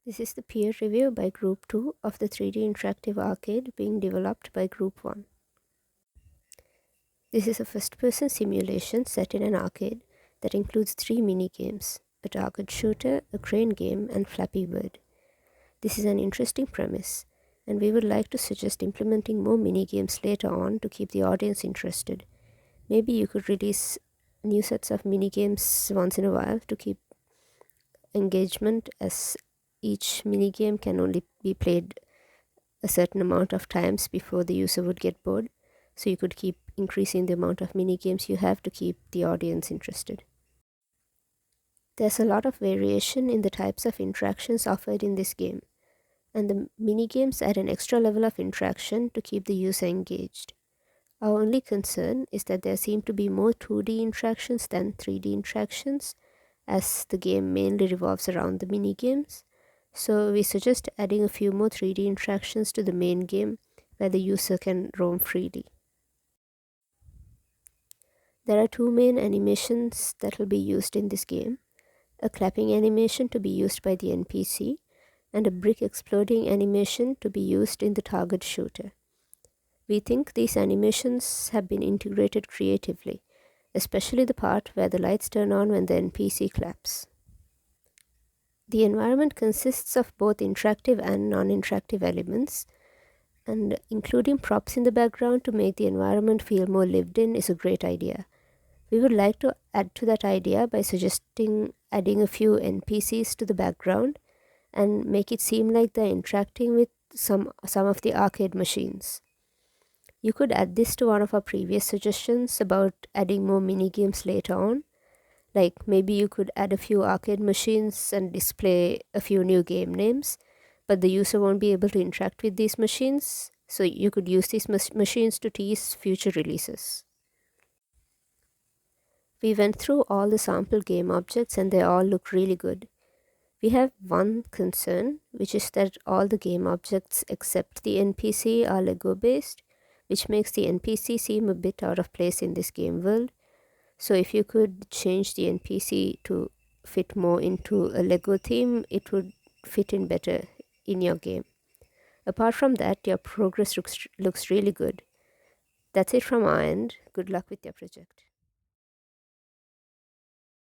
This is the peer review by Group 2 of the 3D Interactive Arcade being developed by Group 1. This is a first-person simulation set in an arcade that includes 3 mini-games: a target shooter, a crane game, and Flappy Bird. This is an interesting premise, and we would like to suggest implementing more mini-games later on to keep the audience interested. Maybe you could release new sets of mini-games once in a while to keep engagement, as each mini-game can only be played a certain amount of times before the user would get bored. So you could keep increasing the amount of mini games you have to keep the audience interested. There's a lot of variation in the types of interactions offered in this game, and the mini games add an extra level of interaction to keep the user engaged. Our only concern is that there seem to be more 2D interactions than 3D interactions, as the game mainly revolves around the mini games. So we suggest adding a few more 3D interactions to the main game where the user can roam freely. There are 2 main animations that will be used in this game: a clapping animation to be used by the NPC, and a brick exploding animation to be used in the target shooter. We think these animations have been integrated creatively, especially the part where the lights turn on when the NPC claps. The environment consists of both interactive and non-interactive elements, and including props in the background to make the environment feel more lived in is a great idea. We would like to add to that idea by suggesting adding a few NPCs to the background and make it seem like they're interacting with some of the arcade machines. You could add this to one of our previous suggestions about adding more mini games later on. Like maybe you could add a few arcade machines and display a few new game names, but the user won't be able to interact with these machines, so you could use these machines to tease future releases. We went through all the sample game objects and they all look really good. We have one concern, which is that all the game objects except the NPC are Lego based, which makes the NPC seem a bit out of place in this game world. So if you could change the NPC to fit more into a Lego theme, it would fit in better in your game. Apart from that, your progress looks really good. That's it from our end. Good luck with your project.